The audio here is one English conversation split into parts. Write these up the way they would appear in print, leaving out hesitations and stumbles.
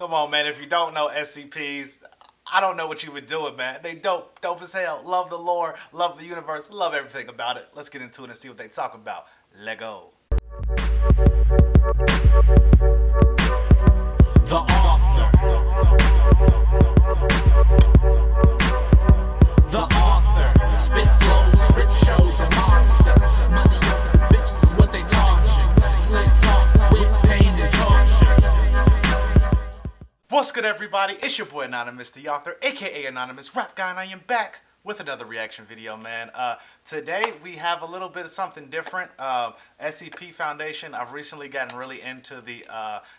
Come on, man. If you don't know SCPs, I don't know what you would do it, man. They dope as hell. Love the lore, love the universe, love everything about it. Let's get into it and see what they talk about. Lego. The author. The author. Spit flows, rip shows, a monster. Money over the bitches is what they torture. Slick talk with pain and torture. What's good, everybody? It's your boy Anonymous, the author, aka Anonymous Rap Guy, and I am back with another reaction video, man. Today we have a little bit of something different. SCP Foundation. I've recently gotten really into the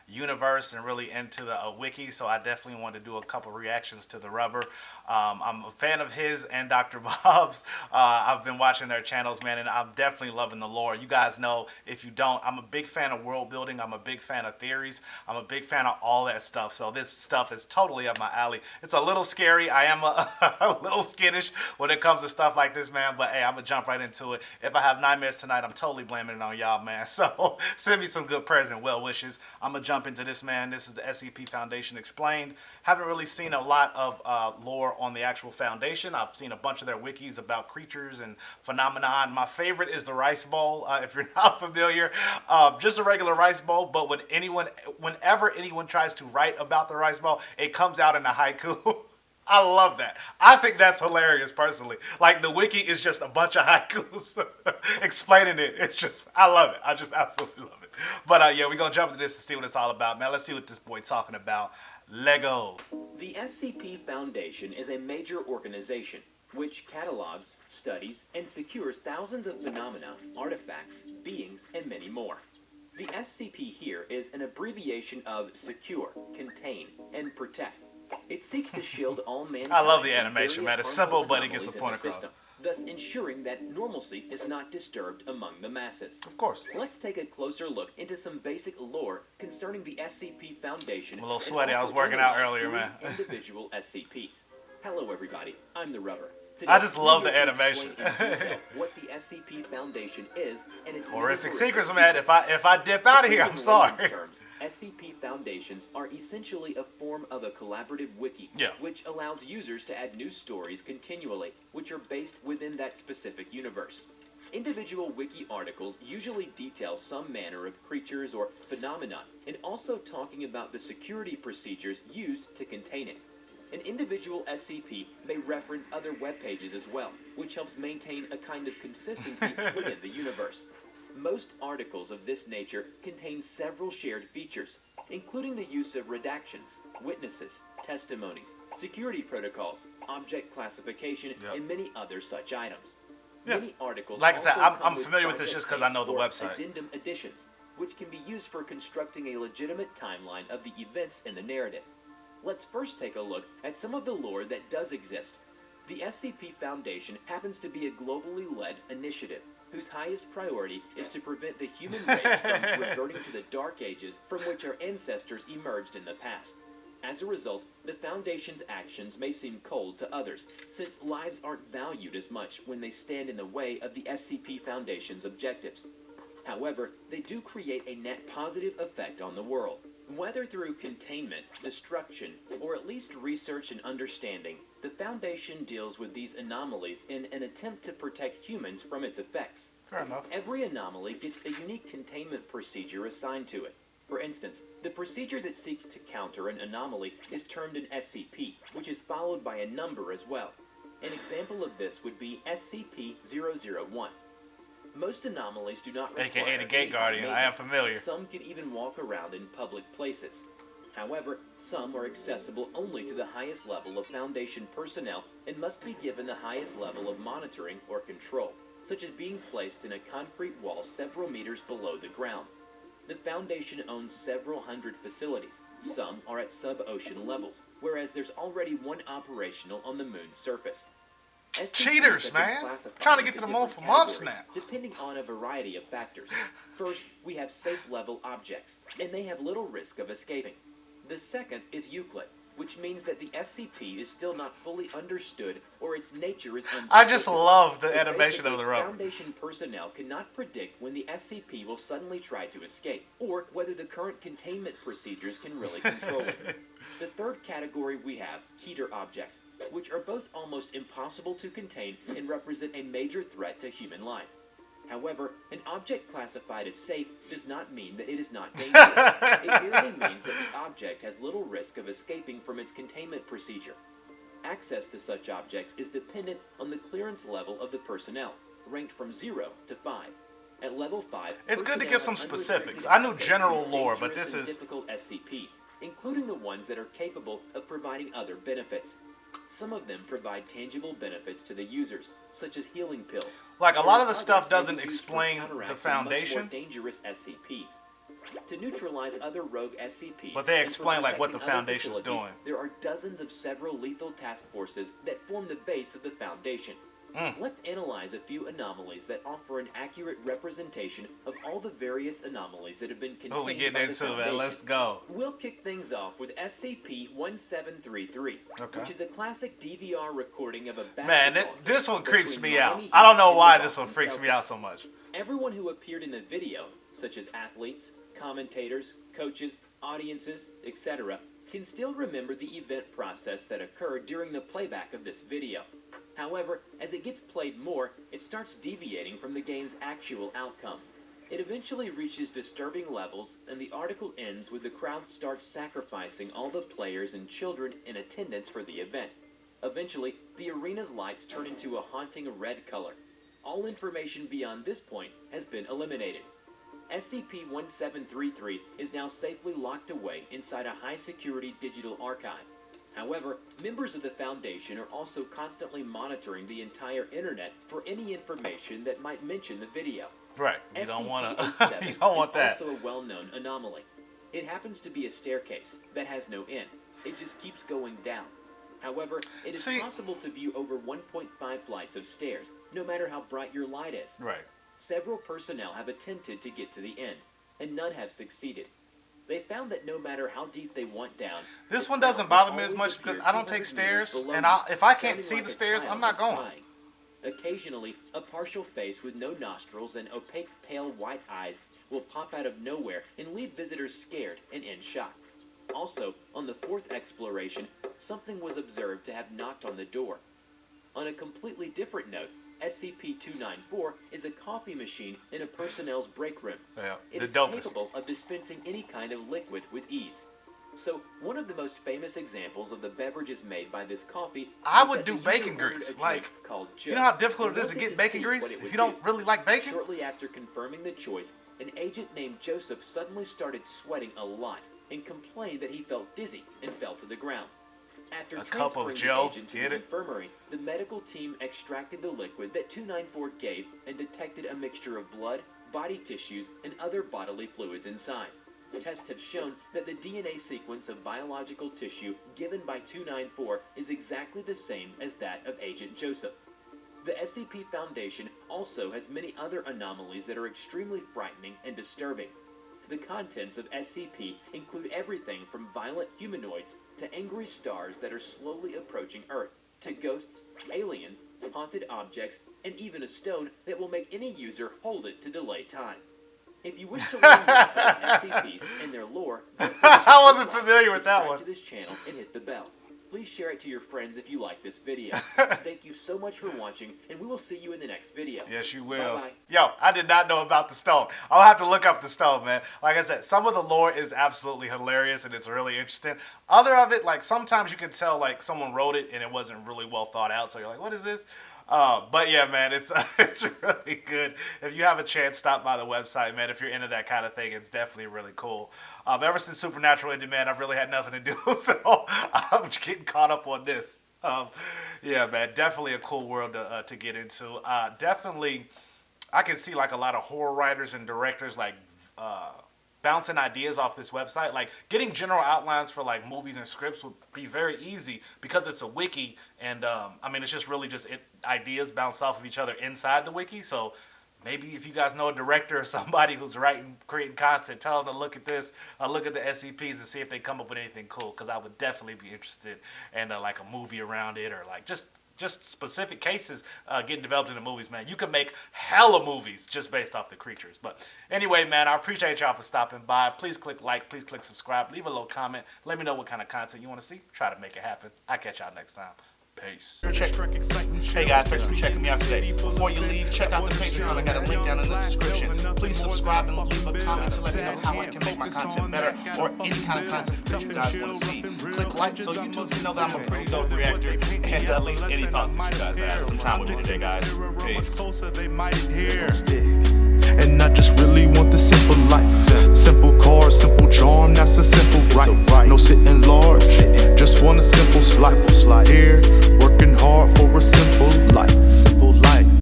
universe and really into the wiki, so I definitely want to do a couple reactions to the rubber. I'm a fan of his and Dr. Bob's. I've been watching their channels, man, and I'm definitely loving the lore. You guys know, if you don't, I'm a big fan of world building. I'm a big fan of theories. I'm a big fan of all that stuff. So this stuff is totally up my alley. It's a little scary. I am a little skittish when it comes to stuff like this, man, but hey, I'm gonna jump right into it. If I have nightmares tonight, I'm totally blaming it on y'all, man. So send me some good prayers and well wishes. I'm gonna jump into this, man. This is the SCP Foundation Explained. Haven't really seen a lot of lore on the actual Foundation. I've seen a bunch of their wikis about creatures and phenomenon. My favorite is the rice bowl. If you're not familiar, just a regular rice bowl, but whenever anyone tries to write about the rice bowl, it comes out in a haiku. I love that. I think that's hilarious, personally. Like, the wiki is just a bunch of haikus explaining it. It's just, I love it. I just absolutely love it. But yeah, we're going to jump into this and see what it's all about, man. Let's see what this boy's talking about. Lego. The SCP Foundation is a major organization which catalogs, studies, and secures thousands of phenomena, artifacts, beings, and many more. The SCP here is an abbreviation of Secure, Contain, and Protect. It seeks to shield all mankind. I love the from animation, man. various It's harmful simple, but it gets the anomalies point in the across. system, thus ensuring that normalcy is not disturbed among the masses. Of course. Let's take a closer look into some basic lore concerning the SCP Foundation. I'm a little and sweaty. I was also working out analyze earlier, three man. individual SCPs. Hello, everybody. I'm the Rubber. Today, I just love we're the here to animation. explain in detail what the SCP Foundation is and its Horrific many secrets, peripheral man. If I dip out of here, I'm in sorry. layman's terms, SCP Foundations are essentially a form of a collaborative wiki, Yeah. which allows users to add new stories continually, which are based within that specific universe. Individual wiki articles usually detail some manner of creatures or phenomenon, and also talking about the security procedures used to contain it. An individual SCP may reference other web pages as well, which helps maintain a kind of consistency within the universe. Most articles of this nature contain several shared features, including the use of redactions, witnesses, testimonies, security protocols, object classification, and many other such items. Yeah. Many articles Like I said, also I'm come familiar with private this just because I know the links or website. addendum editions, which can be used for constructing a legitimate timeline of the events in the narrative. Let's first take a look at some of the lore that does exist. The SCP Foundation happens to be a globally led initiative, whose highest priority is to prevent the human race from reverting to the dark ages from which our ancestors emerged in the past. As a result, the Foundation's actions may seem cold to others, since lives aren't valued as much when they stand in the way of the SCP Foundation's objectives. However, they do create a net positive effect on the world. Whether through containment, destruction, or at least research and understanding, the Foundation deals with these anomalies in an attempt to protect humans from its effects. Fair enough. Every anomaly gets a unique containment procedure assigned to it. For instance, the procedure that seeks to counter an anomaly is termed an SCP, which is followed by a number as well. An example of this would be SCP-001. Most anomalies do not require AKA the Gate Guardian. I am familiar. Some can even walk around in public places. However, some are accessible only to the highest level of Foundation personnel and must be given the highest level of monitoring or control, such as being placed in a concrete wall several meters below the ground. The Foundation owns several hundred facilities. Some are at sub-ocean levels, whereas there's already one operational on the moon's surface. Cheaters, SCPs have been man. classified Trying to get into to the moon different for months categories, now. depending on a variety of factors. First, we have safe-level objects, and they have little risk of escaping. The second is Euclid, which means that the SCP is still not fully understood or its nature is unpredictable. I just love the So animation of basically, the rubber. Foundation personnel cannot predict when the SCP will suddenly try to escape, or whether the current containment procedures can really control it. The third category we have heater objects, which are both almost impossible to contain and represent a major threat to human life. However, an object classified as safe does not mean that it is not dangerous. It merely means that the object has little risk of escaping from its containment procedure. Access to such objects is dependent on the clearance level of the personnel, ranked from 0 to 5. At level 5, It's good to personnel get some have specifics. unrestricted I knew access general to lore, but dangerous this and is... difficult SCPs, including the ones that are capable of providing other benefits. Some of them provide tangible benefits to the users, such as healing pills. Like, a lot of the Others stuff may be doesn't used for explain the counteracting Foundation. much more dangerous SCPs. To neutralize other rogue SCPs, But they and explain, for like, what the protecting other Foundation's facilities, doing. There are dozens of several lethal task forces that form the base of the Foundation. Let's analyze a few anomalies that offer an accurate representation of all the various anomalies that have been contained What we getting by the into, man? Foundation. Let's go. We'll kick things off with SCP-1733, Okay. which is a classic DVR recording of a Man, basketball this game one creeps between me out. Miami I don't Heat know and why the this one Boston freaks me Celtics. out so much. Everyone who appeared in the video, such as athletes, commentators, coaches, audiences, etc., can still remember the event process that occurred during the playback of this video. However, as it gets played more, it starts deviating from the game's actual outcome. It eventually reaches disturbing levels, and the article ends with the crowd starts sacrificing all the players and children in attendance for the event. Eventually, the arena's lights turn into a haunting red color. All information beyond this point has been eliminated. SCP-1733 is now safely locked away inside a high-security digital archive. However, members of the Foundation are also constantly monitoring the entire internet for any information that might mention the video. Right. You don't want to. SCP-07 You don't want is that. also a well-known anomaly. It happens to be a staircase that has no end. It just keeps going down. However, it is possible to view over 1.5 flights of stairs, no matter how bright your light is. Right. Several personnel have attempted to get to the end, and none have succeeded. They found that no matter how deep they went down, This the one doesn't sound bother me always as much because appeared I don't take 200 meters stairs, below and you, if I can't sounding see like the a stairs, child I'm not was going. crying. Occasionally, a partial face with no nostrils and opaque pale white eyes will pop out of nowhere and leave visitors scared and in shock. Also, on the fourth exploration, something was observed to have knocked on the door. On a completely different note, SCP-294 is a coffee machine in a personnel's break room. Yeah, It the is dopest. capable of dispensing any kind of liquid with ease. So, one of the most famous examples of the beverages made by this coffee I is would that do the user bacon ordered grease. a drink Like, called Joe you know how difficult and it is to wanted get bacon see grease what it if would you don't do. really like bacon? Shortly after confirming the choice, an agent named Joseph suddenly started sweating a lot and complained that he felt dizzy and fell to the ground. After A cup of transferring Joe, the agent to get the it? infirmary, the medical team extracted the liquid that 294 gave and detected a mixture of blood, body tissues, and other bodily fluids inside. Tests have shown that the DNA sequence of biological tissue given by 294 is exactly the same as that of Agent Joseph. The SCP Foundation also has many other anomalies that are extremely frightening and disturbing. The contents of SCP include everything from violent humanoids to angry stars that are slowly approaching Earth, to ghosts, aliens, haunted objects, and even a stone that will make any user hold it to delay time. If you wish to learn more about SCPs and their lore, I wasn't familiar with that subscribe one. to this channel and hit the bell. Please share it to your friends if you like this video. Thank you so much for watching, and we will see you in the next video. Yes, you will. Bye-bye. Yo, I did not know about the stone. I'll have to look up the stone, man. Like I said, some of the lore is absolutely hilarious and it's really interesting. Other of it, like sometimes you can tell like someone wrote it and it wasn't really well thought out. So you're like, what is this? But yeah, man, it's it's really good. If you have a chance, stop by the website, man. If you're into that kind of thing, it's definitely really cool. Ever since Supernatural ended, man, I've really had nothing to do, so I'm getting caught up on this. Yeah, man, definitely a cool world to get into. Definitely, I can see like a lot of horror writers and directors like bouncing ideas off this website. Like getting general outlines for like movies and scripts would be very easy because it's a wiki, and I mean it's just really just ideas bounce off of each other inside the wiki. So maybe if you guys know a director or somebody who's creating content, tell them to look at this, look at the SCPs and see if they come up with anything cool. Because I would definitely be interested in like a movie around it or like just just specific cases getting developed in the movies, man. You can make hella movies just based off the creatures. But anyway, man, I appreciate y'all for stopping by. Please click like, please click subscribe, leave a little comment. Let me know what kind of content you want to see. Try to make it happen. I'll catch y'all next time. Peace. Hey guys, thanks for checking me out today. Before you leave, check out the Patreon. I got a link down in the description. Please subscribe and leave a comment to let me know how I can make my content better or any kind of content that you guys want to see. Click like so YouTube can know that I'm a pretty dope reactor, and leave any thoughts that you guys have. Some time with me today, guys. Peace. And I just really want the simple life, simple cars.